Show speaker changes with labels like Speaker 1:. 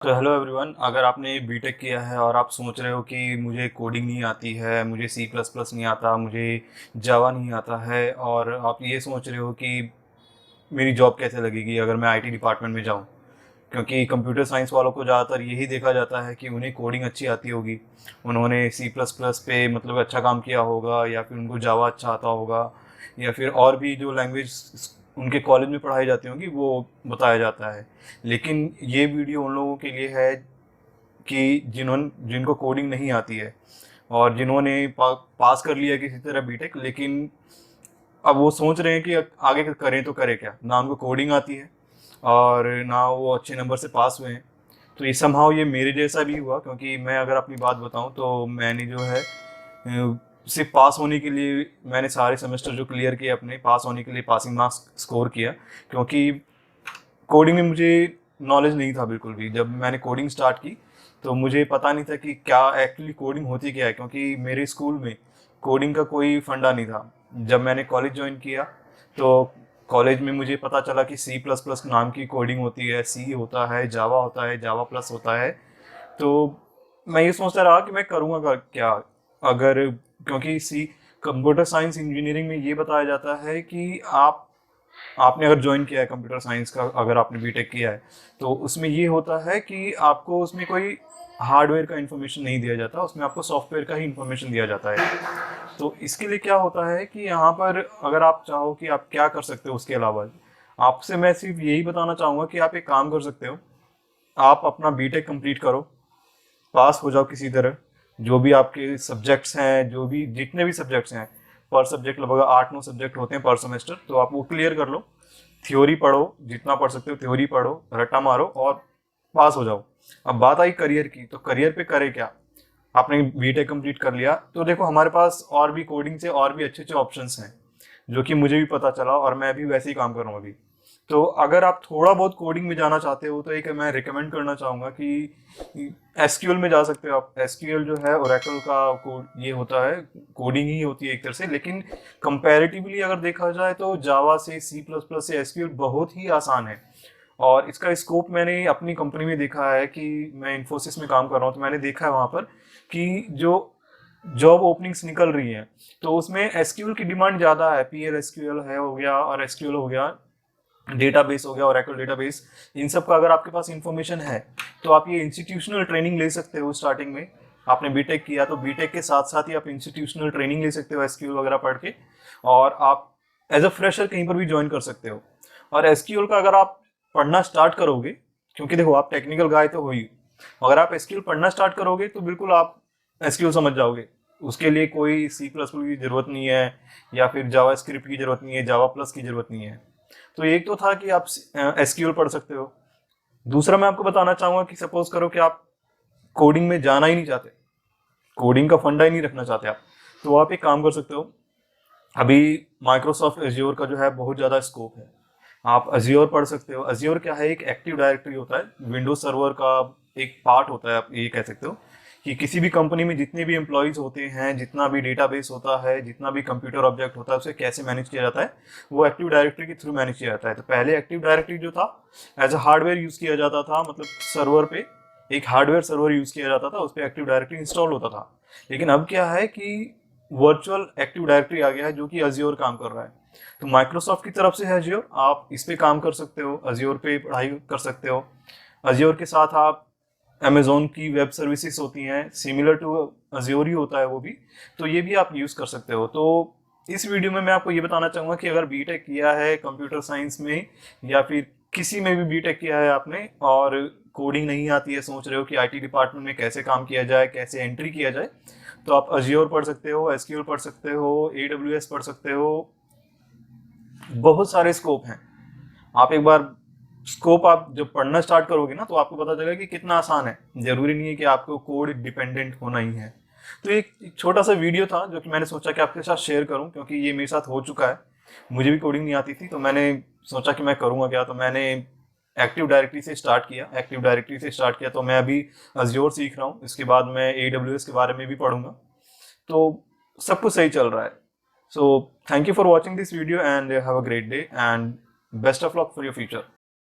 Speaker 1: तो hello everyone, अगर आपने बीटेक किया है और आप सोच रहे हो कि मुझे कोडिंग नहीं आती है, मुझे सी प्लस प्लस नहीं आता, मुझे जावा नहीं आता है, और आप ये सोच रहे हो कि मेरी जॉब कैसे लगेगी अगर मैं आईटी डिपार्टमेंट में जाऊं, क्योंकि कंप्यूटर साइंस वालों को ज़्यादातर यही देखा जाता है कि उन्हें कोडिंग अच्छी आती होगी, उन्होंने सी प्लस प्लस पे मतलब अच्छा काम किया होगा, या फिर उनको जावा अच्छा आता होगा, या फिर और भी जो लैंग्वेज उनके कॉलेज में पढ़ाई जाती होंगी वो बताया जाता है। लेकिन ये वीडियो उन लोगों के लिए है कि जिनको कोडिंग नहीं आती है और जिन्होंने पास कर लिया किसी तरह बीटेक, लेकिन अब वो सोच रहे हैं कि आगे करें तो करें क्या, ना उनको कोडिंग आती है और ना वो अच्छे नंबर से पास हुए हैं। तो ये समहाउ ये मेरे जैसा भी हुआ, क्योंकि मैं अगर अपनी बात बताऊं तो मैंने जो है सिर्फ पास होने के लिए मैंने सारे सेमेस्टर जो क्लियर किए अपने पास होने के लिए पासिंग मार्क्स स्कोर किया, क्योंकि कोडिंग में मुझे नॉलेज नहीं था बिल्कुल भी। जब मैंने कोडिंग स्टार्ट की तो मुझे पता नहीं था कि क्या एक्चुअली कोडिंग होती क्या है, क्योंकि मेरे स्कूल में कोडिंग का कोई फंडा नहीं था। जब मैंने कॉलेज ज्वाइन किया तो कॉलेज में मुझे पता चला कि सी प्लस प्लस नाम की कोडिंग होती है, सी होता है, जावा होता है, जावा प्लस होता है। तो मैं ये सोचता रहा कि मैं करूँगा क्या अगर, क्योंकि सी कंप्यूटर साइंस इंजीनियरिंग में ये बताया जाता है कि आपने अगर ज्वाइन किया है कंप्यूटर साइंस का, अगर आपने बीटेक किया है तो उसमें ये होता है कि आपको उसमें कोई हार्डवेयर का इन्फॉर्मेशन नहीं दिया जाता, उसमें आपको सॉफ्टवेयर का ही इन्फॉर्मेशन दिया जाता है। तो इसके लिए क्या होता है कि यहाँ पर अगर आप चाहो कि आप क्या कर सकते हो उसके अलावा, आपसे मैं सिर्फ यही बताना चाहूँगा कि आप एक काम कर सकते हो। आप अपना बीटेक कंप्लीट करो, पास हो जाओ किसी तरह। जो भी आपके सब्जेक्ट्स हैं, जो भी जितने भी सब्जेक्ट्स हैं, पर सब्जेक्ट लगभग 8-9 सब्जेक्ट होते हैं पर सेमेस्टर, तो आप वो क्लियर कर लो। थ्योरी पढ़ो, जितना पढ़ सकते हो थ्योरी पढ़ो, रट्टा मारो और पास हो जाओ। अब बात आई करियर की, तो करियर पे करे क्या। आपने बीटेक कंप्लीट कर लिया तो देखो हमारे पास और भी कोडिंग से और भी अच्छे अच्छे ऑप्शंस हैं, जो कि मुझे भी पता चला और मैं भी वैसे ही काम कर रहा हूँ अभी। तो अगर आप थोड़ा बहुत कोडिंग में जाना चाहते हो तो एक मैं रिकमेंड करना चाहूँगा कि एसक्यूएल में जा सकते हो आप। एसक्यूएल जो है ओरेकल का कोड ये होता है, कोडिंग ही होती है एक तरह से, लेकिन कंपैरेटिवली अगर देखा जाए तो जावा से, सी प्लस प्लस से एसक्यूएल बहुत ही आसान है। और इसका स्कोप मैंने अपनी कंपनी में देखा है कि मैं इन्फोसिस में काम कर रहा हूँ, तो मैंने देखा है वहाँ पर कि जो जॉब ओपनिंग्स निकल रही हैं तो उसमें एसक्यूएल की डिमांड ज़्यादा है। पीएल एसक्यूएल है हो गया, और एसक्यूएल हो गया, डेटाबेस हो गया, ओरेकल डेटाबेस। इन सब का अगर आपके पास इंफॉर्मेशन है तो आप ये इंस्टीट्यूशनल ट्रेनिंग ले सकते हो। स्टार्टिंग में आपने बीटेक किया तो बीटेक के साथ साथ ही आप इंस्टीट्यूशनल ट्रेनिंग ले सकते हो एसक्यूएल वगैरह पढ़ के, और आप एज अ फ्रेशर कहीं पर भी ज्वाइन कर सकते हो। और एसक्यूएल का अगर आप पढ़ना स्टार्ट करोगे, क्योंकि देखो आप टेक्निकल गाय तो हो ही, अगर आप एसक्यूएल पढ़ना स्टार्ट करोगे तो बिल्कुल आप एसक्यूएल समझ जाओगे। उसके लिए कोई सी प्लस प्लस की जरूरत नहीं है, या फिर जावा स्क्रिप्ट की जरूरत नहीं है, जावा प्लस की जरूरत नहीं है। तो एक तो था कि आप एसक्यूएल पढ़ सकते हो। दूसरा मैं आपको बताना चाहूंगा कि सपोज करो कि आप कोडिंग में जाना ही नहीं चाहते, कोडिंग का फंडा ही नहीं रखना चाहते आप, तो आप एक काम कर सकते हो। अभी माइक्रोसॉफ्ट एज्योर का जो है बहुत ज़्यादा स्कोप है, आप अज्योर पढ़ सकते हो। अज्योर क्या है, एक एक्टिव डायरेक्टरी होता है, विंडोज सर्वर का एक पार्ट होता है, आप ये कह सकते हो कि किसी भी कंपनी में जितने भी एम्प्लॉयज होते हैं, जितना भी डेटाबेस होता है, जितना भी कंप्यूटर ऑब्जेक्ट होता है, उसे कैसे मैनेज किया जाता है, वो एक्टिव डायरेक्टरी के थ्रू मैनेज किया जाता है। तो पहले एक्टिव डायरेक्टरी जो था एज अ हार्डवेयर यूज किया जाता था, मतलब सर्वर पे एक हार्डवेयर सर्वर यूज किया जाता था, उस पर एक्टिव डायरेक्टरी इंस्टॉल होता था। लेकिन अब क्या है कि वर्चुअल एक्टिव डायरेक्टरी आ गया है जो कि अज्योर काम कर रहा है। तो माइक्रोसॉफ्ट की तरफ से है अज्योर, आप इस पे काम कर सकते हो, अज्योर पे पढ़ाई कर सकते हो। अज्योर के साथ आप अमेजोन की वेब सर्विसेज होती हैं, सिमिलर टू अज्योर ही होता है वो भी, तो ये भी आप यूज़ कर सकते हो। तो इस वीडियो में मैं आपको ये बताना चाहूँगा कि अगर बीटेक किया है कंप्यूटर साइंस में, या फिर किसी में भी बीटेक किया है आपने और कोडिंग नहीं आती है, सोच रहे हो कि आईटी डिपार्टमेंट में कैसे काम किया जाए, कैसे एंट्री किया जाए, तो आप अज्योर पढ़ सकते हो, एसक्यूएल पढ़ सकते हो, एडब्ल्यूएस पढ़ सकते हो। बहुत सारे स्कोप हैं। आप एक बार स्कोप आप जब पढ़ना स्टार्ट करोगे ना तो आपको पता चलेगा कि कितना आसान है। जरूरी नहीं है कि आपको कोड डिपेंडेंट होना ही है। तो एक छोटा सा वीडियो था जो कि मैंने सोचा कि आपके साथ शेयर करूं, क्योंकि ये मेरे साथ हो चुका है। मुझे भी कोडिंग नहीं आती थी तो मैंने सोचा कि मैं करूंगा क्या, तो मैंने एक्टिव डायरेक्टरी से स्टार्ट किया। एक्टिव डायरेक्टरी से स्टार्ट किया तो मैं अभी अज्योर सीख रहा हूँ, इसके बाद मैं एडब्ल्यूएस के बारे में भी पढ़ूंगा। तो सब कुछ सही चल रहा है। So thank you for watching this video and have a great day and best of luck for your future.